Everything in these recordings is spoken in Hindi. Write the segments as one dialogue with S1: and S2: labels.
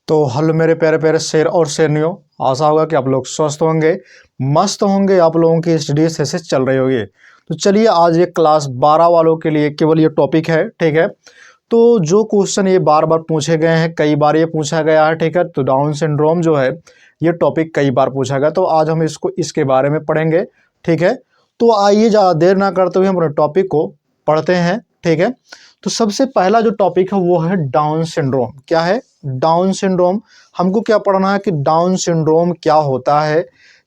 S1: तो हेलो मेरे प्यारे प्यारे शेर और शेरनियों, आशा होगा कि आप लोग स्वस्थ होंगे, मस्त होंगे। आप लोगों की स्टडी ऐसे चल रही होगी। तो चलिए आज ये क्लास 12 वालों के लिए केवल ये टॉपिक है, ठीक है। तो जो क्वेश्चन ये बार बार पूछे गए हैं, कई बार ये पूछा गया है, ठीक है। तो डाउन सिंड्रोम जो है ये टॉपिक कई बार पूछा गया, तो आज हम इसके बारे में पढ़ेंगे, ठीक है। तो आइए ज़्यादा देर ना करते हुए हम अपने टॉपिक को पढ़ते हैं, ठीक है। तो सबसे पहला जो टॉपिक है वो है डाउन सिंड्रोम। क्या है डाउन सिंड्रोम? हमको क्या पढ़ना है कि डाउन सिंड्रोम क्या होता है,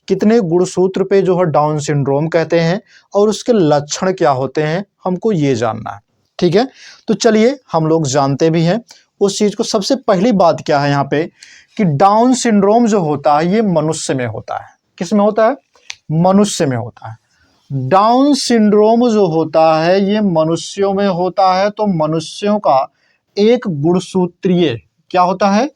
S1: कितने गुणसूत्र पे जो है डाउन सिंड्रोम कहते हैं और उसके लक्षण क्या होते हैं, हमको ये जानना है, ठीक है। तो चलिए हम लोग जानते भी हैं उस चीज को। सबसे पहली बात क्या है यहाँ पे कि डाउन सिंड्रोम जो होता है ये मनुष्य में होता है। किस में होता है? मनुष्य में होता है। डाउन सिंड्रोम जो होता है ये मनुष्यों में होता है। तो मनुष्यों का एक गुणसूत्रीय क्या होता है?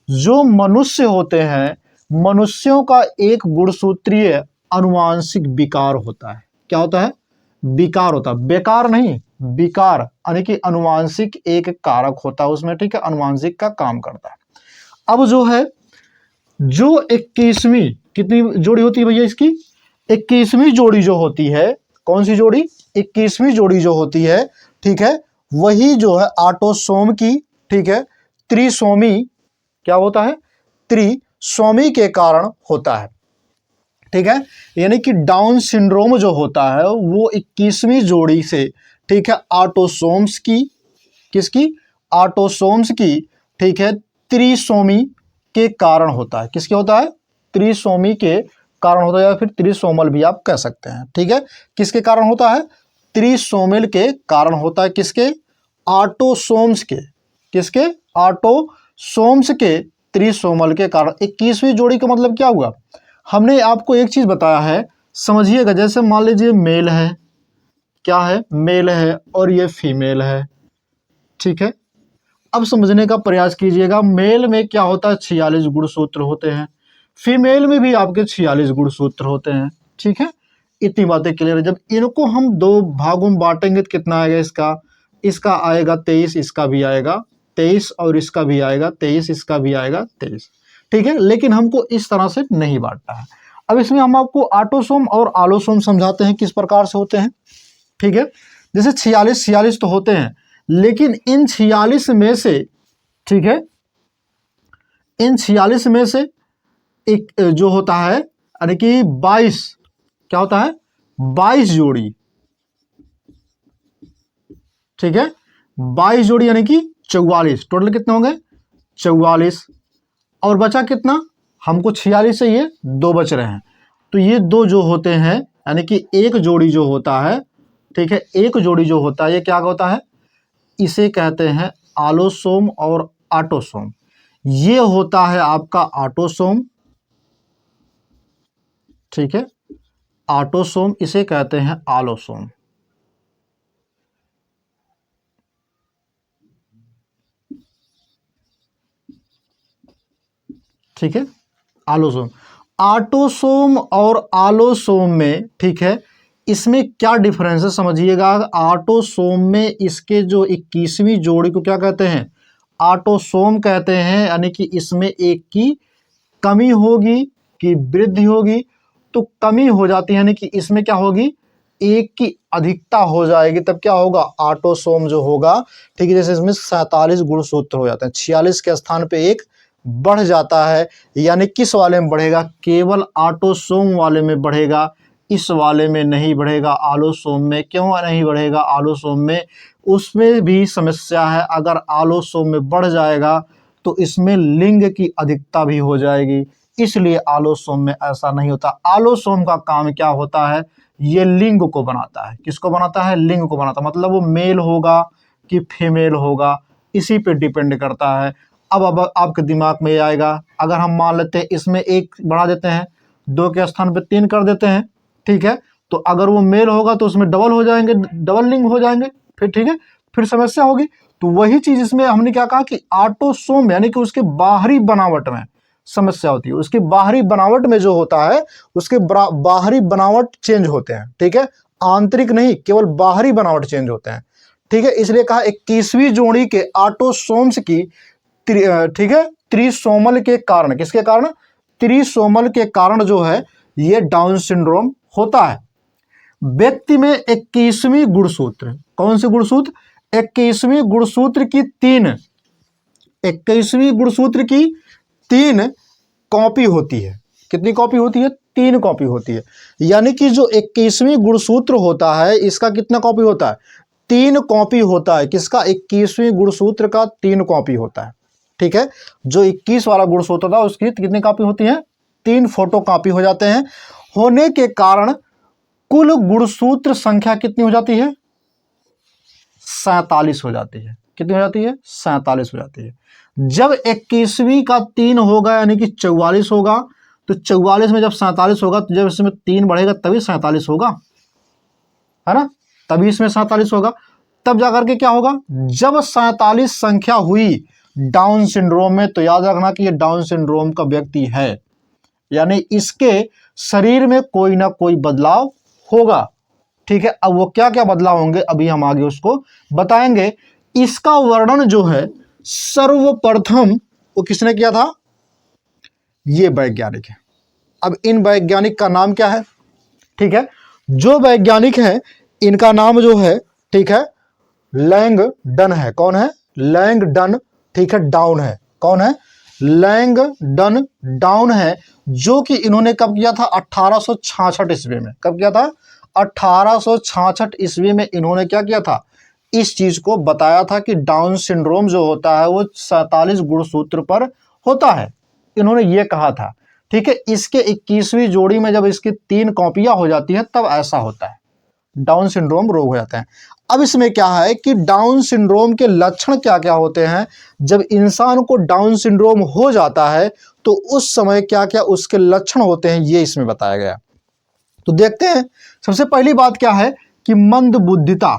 S1: जो मनुष्य होते हैं, मनुष्यों का एक गुणसूत्रीय अनुवांशिक विकार होता है। क्या होता है? विकार होता है, बेकार नहीं, विकार यानी कि अनुवांशिक एक कारक होता है उसमें, ठीक है। अनुवांशिक का काम करता है। अब जो है जो 21वीं कितनी जोड़ी होती है भैया इसकी? 21वीं जोड़ी जो होती है, कौन सी जोड़ी? 21वीं जोड़ी जो होती है, ठीक है, वही जो है ऑटोसोम की, ठीक है, त्रिसोमी क्या होता है? त्रिसोमी के कारण होता है, ठीक है। यानी कि डाउन सिंड्रोम जो होता है वो 21वीं जोड़ी से, ठीक है, ऑटोसोम्स की, किसकी? ऑटोसोम्स की, ठीक है, त्रिसोमी के कारण होता है। किसके होता है? त्रिसोमी के कारण होता है, या फिर त्रिसोमल भी आप कह सकते हैं, ठीक है। किसके कारण होता है? त्रिसोमल के कारण होता है। किसके? ऑटोसोम्स के। किसके? ऑटोसोम्स के त्रिसोमल के कारण। 21वीं जोड़ी का मतलब क्या हुआ? हमने आपको एक चीज बताया है, समझिएगा। जैसे मान लीजिए मेल है, क्या है? मेल है और ये फीमेल है, ठीक है। अब समझने का प्रयास कीजिएगा। मेल में क्या होता है? 46 गुणसूत्र होते हैं। फीमेल में भी आपके 46 गुणसूत्र होते हैं, ठीक है। इतनी बातें क्लियर है। जब इनको हम दो भागों में बांटेंगे तो कितना आएगा? इसका आएगा 23, इसका भी आएगा 23 और इसका भी आएगा 23, इसका भी आएगा 23, ठीक है। लेकिन हमको इस तरह से नहीं बांटना है। अब इसमें हम आपको ऑटोसोम और आलोसोम समझाते हैं किस प्रकार से होते हैं, ठीक है। जैसे 46 तो होते हैं, लेकिन इन 46 में से, ठीक है, इन 46 में से एक जो होता है यानी कि 22, क्या होता है? 22 जोड़ी, ठीक है। 22 जोड़ी यानी कि 44। टोटल कितने होंगे? 44। और बचा कितना? हमको 46 से ये दो बच रहे हैं। तो ये दो जो होते हैं यानी कि एक जोड़ी जो होता है, ठीक है, एक जोड़ी जो होता है ये क्या होता है? इसे कहते हैं आलोसोम और ऑटोसोम। ये होता है आपका ऑटोसोम, ठीक है, ऑटोसोम। इसे कहते हैं आलोसोम, ठीक है, आलोसोम। ऑटोसोम और आलोसोम में, ठीक है, इसमें क्या डिफरेंस है समझिएगा। ऑटोसोम में इसके जो 21वीं जोड़ी को क्या कहते हैं? ऑटोसोम कहते हैं। यानी कि इसमें एक की कमी होगी कि वृद्धि होगी? तो कमी हो जाती है, यानी कि इसमें क्या होगी? एक की अधिकता हो जाएगी, तब क्या होगा? ऑटोसोम जो होगा, ठीक है। जैसे इसमें 47 गुणसूत्र हो जाते हैं, 46 के स्थान पे एक बढ़ जाता है। यानी किस वाले में बढ़ेगा? केवल ऑटोसोम वाले में बढ़ेगा, इस वाले में नहीं बढ़ेगा, आलोसोम में। क्यों नहीं बढ़ेगा आलोसोम में? उसमें भी समस्या है। अगर आलोसोम में बढ़ जाएगा तो इसमें लिंग की अधिकता भी हो जाएगी, इसलिए आलोसोम में ऐसा नहीं होता। आलोसोम का काम क्या होता है? ये लिंग को बनाता है। किसको बनाता है? लिंग को बनाता है। मतलब वो मेल होगा कि फीमेल होगा, इसी पे डिपेंड करता है। अब आपके दिमाग में ये आएगा, अगर हम मान लेते हैं इसमें एक बढ़ा देते हैं, 2 के स्थान पे 3 कर देते हैं, ठीक है, तो अगर वो मेल होगा तो उसमें डबल हो जाएंगे, डबल लिंग हो जाएंगे, फिर ठीक है, फिर समस्या होगी। तो वही चीज इसमें हमने क्या कहा कि ऑटोसोम यानी कि उसके बाहरी बनावट में समस्या होती है। उसकी बाहरी बनावट में जो होता है, उसके बाहरी बनावट चेंज होते हैं, ठीक है, आंतरिक नहीं, केवल बाहरी बनावट चेंज होते हैं, ठीक है। इसलिए कहा 21वीं जोड़ी के ऑटोसोम्स की, ठीक है, त्रिसोमल के कारण, किसके कारण? त्रिसोमल के कारण जो है ये डाउन सिंड्रोम होता है। व्यक्ति में 21वीं गुणसूत्र, कौन सी गुणसूत्र? 21वीं गुणसूत्र की 21वीं गुणसूत्र की 3 कॉपी होती है। कितनी कॉपी होती है? 3 कॉपी होती है। यानी कि जो 21वीं गुणसूत्र होता है इसका कितना कॉपी होता है? 3 कॉपी होता है। किसका? 21वीं गुणसूत्र का 3 कॉपी होता है। ठीक है, जो 21 वाला गुणसूत्र था उसकी कितनी कॉपी होती है? 3 फोटो कॉपी हो जाते हैं। होने के कारण कुल गुणसूत्र संख्या कितनी हो जाती है? 47 हो जाती है। कितनी हो जाती है? 47 हो जाती है। जब 21वीं का 3 होगा यानी कि 44 होगा, तो 44 में जब 47 होगा तो जब इसमें 3 बढ़ेगा तभी 47 होगा, है ना? तभी इसमें 47 होगा। तब जाकर के क्या होगा? जब 47 संख्या हुई डाउन सिंड्रोम में, तो याद रखना कि ये डाउन सिंड्रोम का व्यक्ति है, यानी इसके शरीर में कोई ना कोई बदलाव होगा। ठीक है, अब वो क्या क्या बदलाव होंगे अभी हम आगे उसको बताएंगे। इसका वर्णन जो है सर्वप्रथम वो किसने किया था? ये वैज्ञानिक है। अब इन वैज्ञानिक का नाम क्या है? ठीक है, जो वैज्ञानिक है इनका नाम जो है, ठीक है, लैंगडन है। कौन है? लैंगडन। ठीक है, डाउन है। कौन है? लैंगडन डाउन है, जो कि इन्होंने कब किया था? 1866 ईस्वी में। कब किया था? 1866 ईस्वी में इन्होंने क्या किया था? इस चीज को बताया था कि डाउन सिंड्रोम जो होता है वो 47 गुणसूत्र पर होता है। इन्होंने ये कहा था। ठीक है, इसके 21वीं जोड़ी में जब इसकी 3 कॉपियां हो जाती हैं तब ऐसा होता है, डाउन सिंड्रोम रोग हो जाता है। अब इसमें क्या है कि डाउन सिंड्रोम के लक्षण क्या क्या होते हैं? जब इंसान को डाउन सिंड्रोम हो जाता है तो उस समय क्या क्या उसके लक्षण होते हैं, ये इसमें बताया गया। तो देखते हैं। सबसे पहली बात क्या है कि मंद बुद्धिता।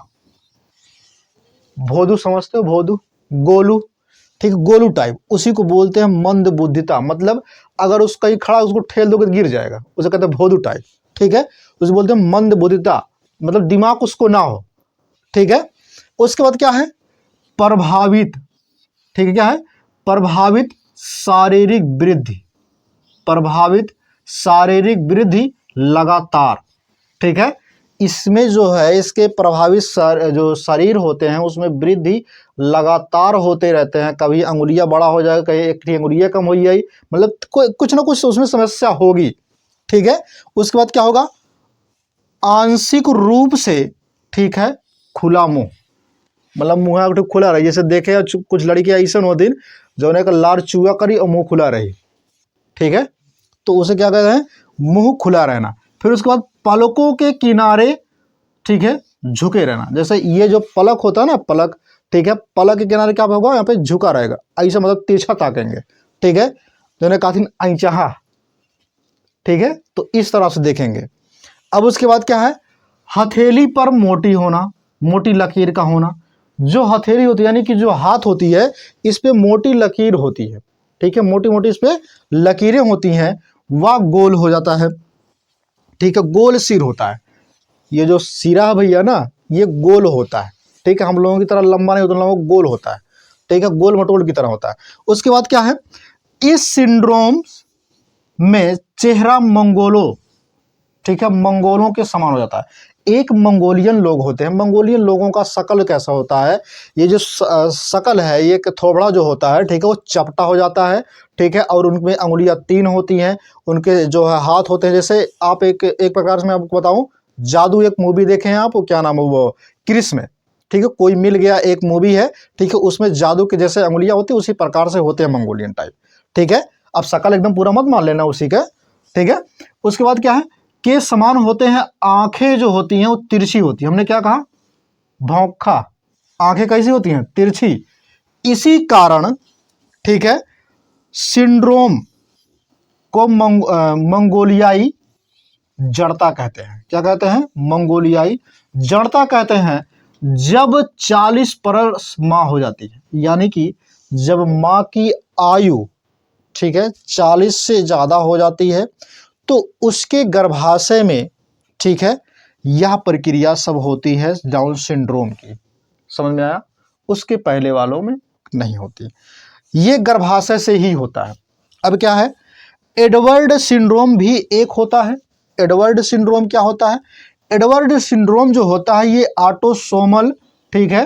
S1: भोदू समझते हो? भोदू, गोलू, ठीक, गोलू टाइप, उसी को बोलते हैं मंद बुद्धिता। मतलब अगर उसका ही खड़ा उसको ठेल दोगे तो गिर जाएगा, उसे कहते हैं भोदू टाइप। ठीक है, उसे बोलते हैं मंद बुद्धिता, मतलब दिमाग उसको ना हो। ठीक है, उसके बाद क्या है? प्रभावित। ठीक है, क्या है? प्रभावित शारीरिक वृद्धि। प्रभावित शारीरिक वृद्धि लगातार। ठीक है, इसमें जो है इसके प्रभावित जो शरीर होते हैं उसमें वृद्धि लगातार होते रहते हैं। कभी अंगुलियां बड़ा हो जाएगा, कहीं एक अंगुलियां कम हो जाएगी, मतलब कुछ ना कुछ उसमें समस्या होगी। ठीक है, उसके बाद क्या होगा? आंशिक रूप से, ठीक है, खुला मुंह, मतलब मुंह खुला रही। जैसे देखे कुछ लड़कियां ऐसा होती जो ने का लार चूहा करी और मुंह खुला रही। ठीक है, तो उसे क्या कहते हैं? मुंह खुला रहना। फिर उसके बाद पलकों के किनारे, ठीक है, झुके रहना। जैसे ये जो पलक होता है ना, पलक, ठीक है, पलक के किनारे क्या होगा? यहाँ पे झुका रहेगा, ऐसा मतलब तिरछा ताकेंगे। ठीक है, जो ने कहा ऐचा, ठीक है, तो इस तरह से देखेंगे। अब उसके बाद क्या है? हथेली पर मोटी होना, मोटी लकीर का होना। जो हथेली होती है यानी कि जो हाथ होती है इस पे मोटी लकीर होती है। ठीक है, मोटी मोटी इस पे लकीरें होती हैं, वह गोल हो जाता है। ठीक है, गोल सिर होता है। ये जो सिरा है भैया ना, ये गोल होता है। ठीक है, हम लोगों की तरह लंबा नहीं होता, लोगों गोल होता है। ठीक है, गोल मटोल की तरह होता है। उसके बाद क्या है? इस सिंड्रोम में चेहरा मंगोलों, ठीक है, मंगोलों के समान हो जाता है। एक मंगोलियन लोग होते हैं, मंगोलियन लोगों का शकल कैसा होता है? ये जो शकल है, ये थोबड़ा जो होता है, ठीक है, वो चपटा हो जाता है। ठीक है, और उनमें अंगुलियां 3 होती हैं। उनके जो है हाथ होते हैं, जैसे आप एक प्रकार से मैं आपको बताऊं, जादू एक मूवी देखे हैं आप, क्या नाम है वो, क्रिस में। ठीक है, कोई मिल गया एक मूवी है, ठीक है, उसमें जादू के जैसे अंगुलियां होती है उसी प्रकार से होते हैं मंगोलियन टाइप। ठीक है, अब शकल एकदम पूरा मत मान लेना उसी का। ठीक है, उसके बाद क्या है? के समान होते हैं। आंखें जो होती हैं वो तिरछी होती है। हमने क्या कहा? भौंखा। आंखें कैसी होती हैं? तिरछी। इसी कारण, ठीक है, सिंड्रोम को मंगोलियाई जड़ता कहते हैं। क्या कहते हैं? मंगोलियाई जड़ता कहते हैं। जब 40 बरस माँ हो जाती है, यानी कि जब माँ की आयु, ठीक है, 40 से ज्यादा हो जाती है तो उसके गर्भाशय में, ठीक है, यह प्रक्रिया सब होती है डाउन सिंड्रोम की। समझ में आया? उसके पहले वालों में नहीं होती। ये गर्भाशय से ही होता है। अब क्या है, एडवर्ड सिंड्रोम भी एक होता है। एडवर्ड सिंड्रोम क्या होता है, एडवर्ड सिंड्रोम जो होता है ये ऑटोसोमल, ठीक है,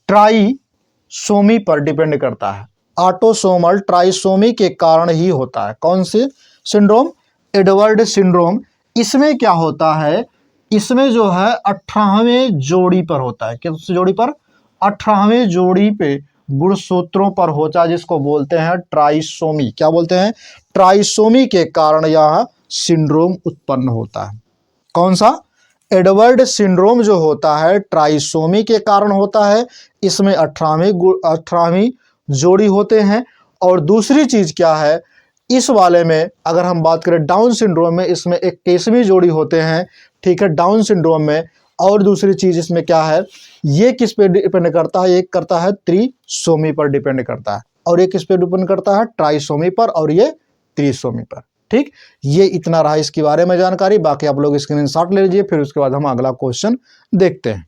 S1: ट्राइसोमी पर डिपेंड करता है। ऑटोसोमल ट्राइसोमी के कारण ही होता है। कौन से सिंड्रोम, एडवर्ड सिंड्रोम। इसमें क्या होता है, इसमें जो है 18वें जोड़ी पर होता है। किस जोड़ी पर, 18वें जोड़ी पे गुणसूत्रों पर होता है, जिसको बोलते हैं ट्राइसोमी। क्या बोलते हैं, ट्राइसोमी के कारण यह सिंड्रोम उत्पन्न होता है। कौन सा, एडवर्ड सिंड्रोम जो होता है ट्राइसोमी के कारण होता है। इसमें 18वीं जोड़ी होते हैं। और दूसरी चीज क्या है, इस वाले में अगर हम बात करें डाउन सिंड्रोम में, इसमें 21वीं जोड़ी होते हैं, ठीक है, डाउन सिंड्रोम में। और दूसरी चीज इसमें क्या है, ये किस पे डिपेंड करता है, एक करता है त्रिसोमी पर डिपेंड करता है, और ये किस पे डिपेंड करता है, ट्राइसोमी पर, और ये त्रिसोमी पर। ठीक, ये इतना रहा इसके बारे में जानकारी। बाकी आप लोग स्क्रीनशॉट ले लीजिए, फिर उसके बाद हम अगला क्वेश्चन देखते हैं।